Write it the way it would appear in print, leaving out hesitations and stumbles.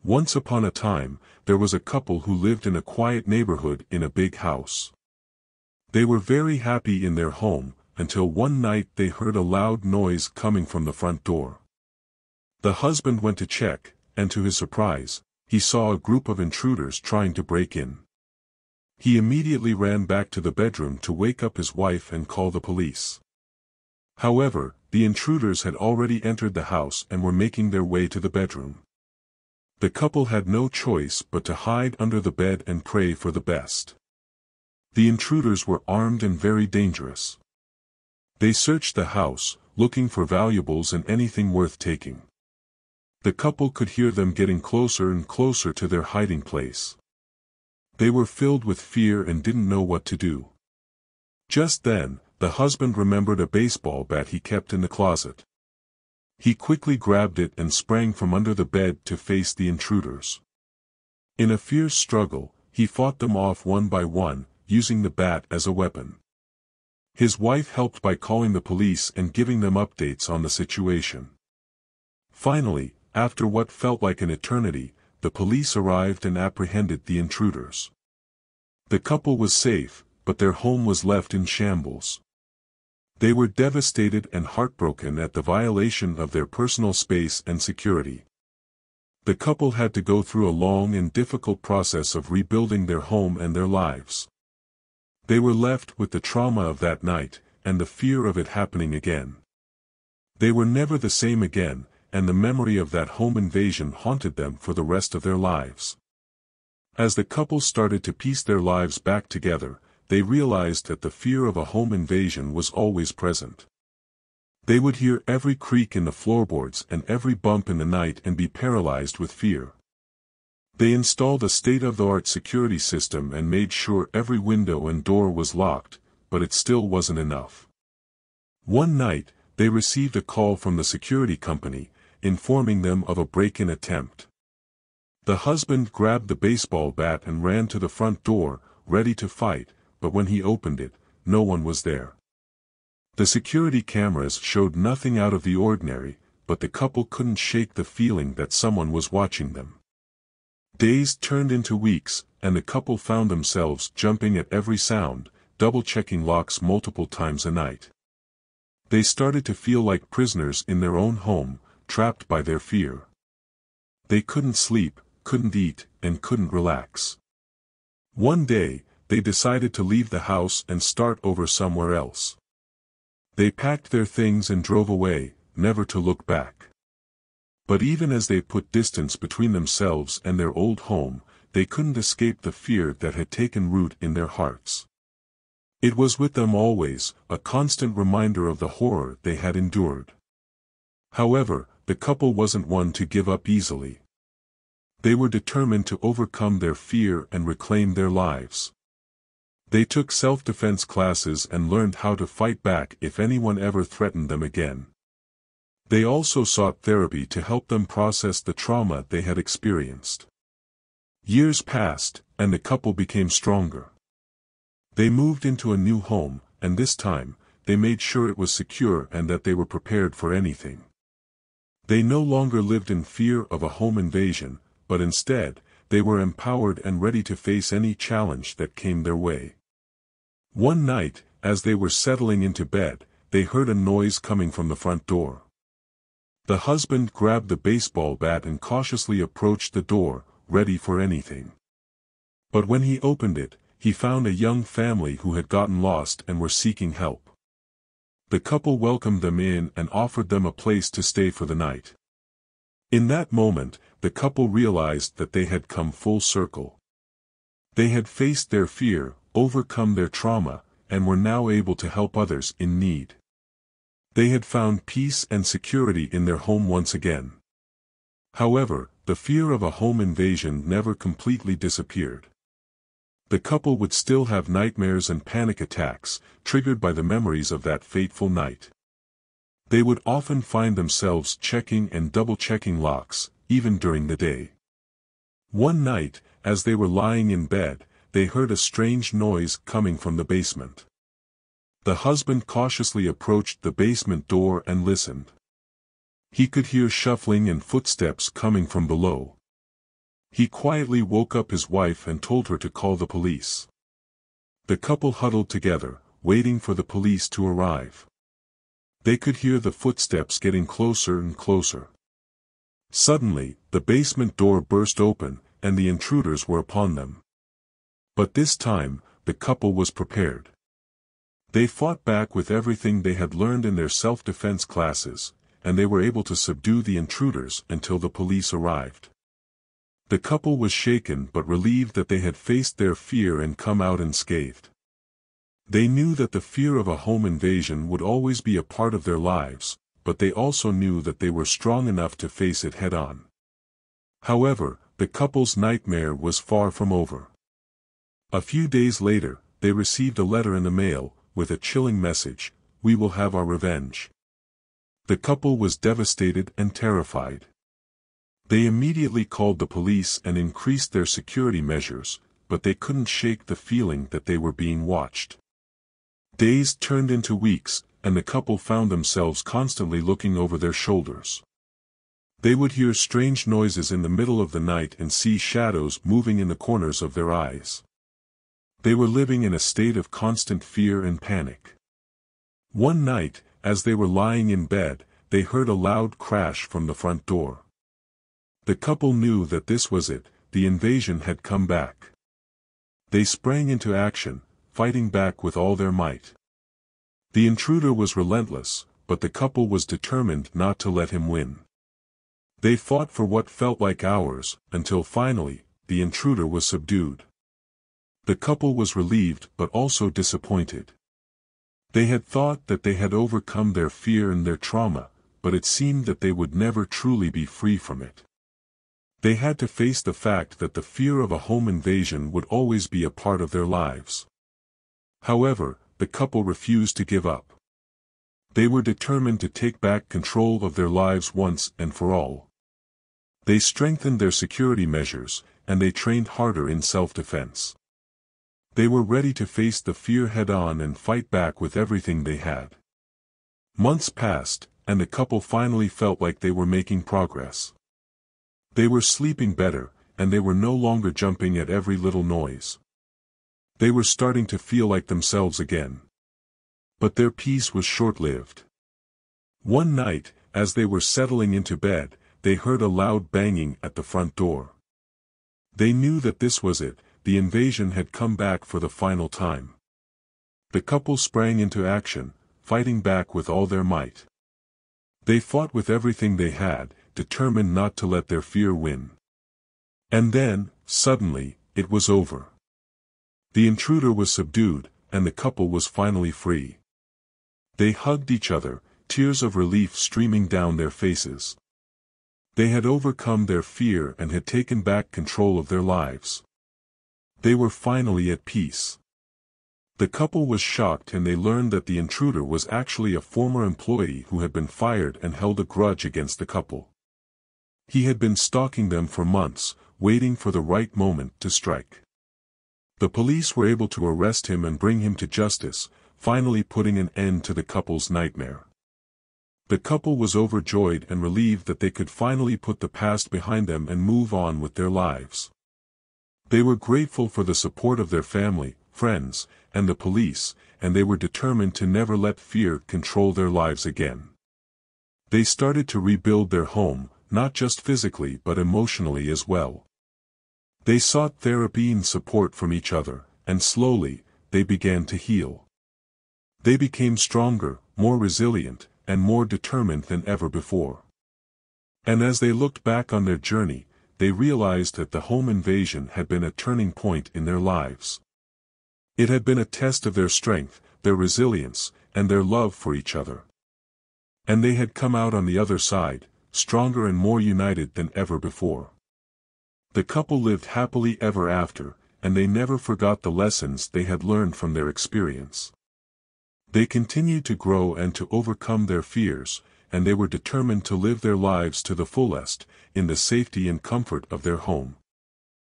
Once upon a time, there was a couple who lived in a quiet neighborhood in a big house. They were very happy in their home, until one night they heard a loud noise coming from the front door. The husband went to check, and to his surprise, he saw a group of intruders trying to break in. He immediately ran back to the bedroom to wake up his wife and call the police. However, the intruders had already entered the house and were making their way to the bedroom. The couple had no choice but to hide under the bed and pray for the best. The intruders were armed and very dangerous. They searched the house, looking for valuables and anything worth taking. The couple could hear them getting closer and closer to their hiding place. They were filled with fear and didn't know what to do. Just then, the husband remembered a baseball bat he kept in the closet. He quickly grabbed it and sprang from under the bed to face the intruders. In a fierce struggle, he fought them off one by one, using the bat as a weapon. His wife helped by calling the police and giving them updates on the situation. Finally, after what felt like an eternity, the police arrived and apprehended the intruders. The couple was safe, but their home was left in shambles. They were devastated and heartbroken at the violation of their personal space and security. The couple had to go through a long and difficult process of rebuilding their home and their lives. They were left with the trauma of that night, and the fear of it happening again. They were never the same again, and the memory of that home invasion haunted them for the rest of their lives. As the couple started to piece their lives back together, they realized that the fear of a home invasion was always present. They would hear every creak in the floorboards and every bump in the night and be paralyzed with fear. They installed a state-of-the-art security system and made sure every window and door was locked, but it still wasn't enough. One night, they received a call from the security company, informing them of a break-in attempt. The husband grabbed the baseball bat and ran to the front door, ready to fight, but when he opened it, no one was there. The security cameras showed nothing out of the ordinary, but the couple couldn't shake the feeling that someone was watching them. Days turned into weeks, and the couple found themselves jumping at every sound, double-checking locks multiple times a night. They started to feel like prisoners in their own home, trapped by their fear. They couldn't sleep, couldn't eat, and couldn't relax. One day, they decided to leave the house and start over somewhere else. They packed their things and drove away, never to look back. But even as they put distance between themselves and their old home, they couldn't escape the fear that had taken root in their hearts. It was with them always, a constant reminder of the horror they had endured. However, the couple wasn't one to give up easily. They were determined to overcome their fear and reclaim their lives. They took self-defense classes and learned how to fight back if anyone ever threatened them again. They also sought therapy to help them process the trauma they had experienced. Years passed, and the couple became stronger. They moved into a new home, and this time, they made sure it was secure and that they were prepared for anything. They no longer lived in fear of a home invasion, but instead, they were empowered and ready to face any challenge that came their way. One night, as they were settling into bed, they heard a noise coming from the front door. The husband grabbed the baseball bat and cautiously approached the door, ready for anything. But when he opened it, he found a young family who had gotten lost and were seeking help. The couple welcomed them in and offered them a place to stay for the night. In that moment, the couple realized that they had come full circle. They had faced their fear, overcome their trauma, and were now able to help others in need. They had found peace and security in their home once again. However, the fear of a home invasion never completely disappeared. The couple would still have nightmares and panic attacks, triggered by the memories of that fateful night. They would often find themselves checking and double-checking locks, even during the day. One night, as they were lying in bed, they heard a strange noise coming from the basement. The husband cautiously approached the basement door and listened. He could hear shuffling and footsteps coming from below. He quietly woke up his wife and told her to call the police. The couple huddled together, waiting for the police to arrive. They could hear the footsteps getting closer and closer. Suddenly, the basement door burst open, and the intruders were upon them. But this time, the couple was prepared. They fought back with everything they had learned in their self-defense classes, and they were able to subdue the intruders until the police arrived. The couple was shaken but relieved that they had faced their fear and come out unscathed. They knew that the fear of a home invasion would always be a part of their lives, but they also knew that they were strong enough to face it head-on. However, the couple's nightmare was far from over. A few days later, they received a letter in the mail, with a chilling message: "We will have our revenge." The couple was devastated and terrified. They immediately called the police and increased their security measures, but they couldn't shake the feeling that they were being watched. Days turned into weeks, and the couple found themselves constantly looking over their shoulders. They would hear strange noises in the middle of the night and see shadows moving in the corners of their eyes. They were living in a state of constant fear and panic. One night, as they were lying in bed, they heard a loud crash from the front door. The couple knew that this was it, the invasion had come back. They sprang into action, fighting back with all their might. The intruder was relentless, but the couple was determined not to let him win. They fought for what felt like hours, until finally, the intruder was subdued. The couple was relieved but also disappointed. They had thought that they had overcome their fear and their trauma, but it seemed that they would never truly be free from it. They had to face the fact that the fear of a home invasion would always be a part of their lives. However, the couple refused to give up. They were determined to take back control of their lives once and for all. They strengthened their security measures, and they trained harder in self-defense. They were ready to face the fear head-on and fight back with everything they had. Months passed, and the couple finally felt like they were making progress. They were sleeping better, and they were no longer jumping at every little noise. They were starting to feel like themselves again. But their peace was short-lived. One night, as they were settling into bed, they heard a loud banging at the front door. They knew that this was it, the invasion had come back for the final time. The couple sprang into action, fighting back with all their might. They fought with everything they had, determined not to let their fear win. And then, suddenly, it was over. The intruder was subdued, and the couple was finally free. They hugged each other, tears of relief streaming down their faces. They had overcome their fear and had taken back control of their lives. They were finally at peace. The couple was shocked and they learned that the intruder was actually a former employee who had been fired and held a grudge against the couple. He had been stalking them for months, waiting for the right moment to strike. The police were able to arrest him and bring him to justice, finally putting an end to the couple's nightmare. The couple was overjoyed and relieved that they could finally put the past behind them and move on with their lives. They were grateful for the support of their family, friends, and the police, and they were determined to never let fear control their lives again. They started to rebuild their home, not just physically but emotionally as well. They sought therapy and support from each other, and slowly, they began to heal. They became stronger, more resilient, and more determined than ever before. And as they looked back on their journey, they realized that the home invasion had been a turning point in their lives. It had been a test of their strength, their resilience, and their love for each other. And they had come out on the other side, stronger and more united than ever before. The couple lived happily ever after, and they never forgot the lessons they had learned from their experience. They continued to grow and to overcome their fears, and they were determined to live their lives to the fullest, in the safety and comfort of their home.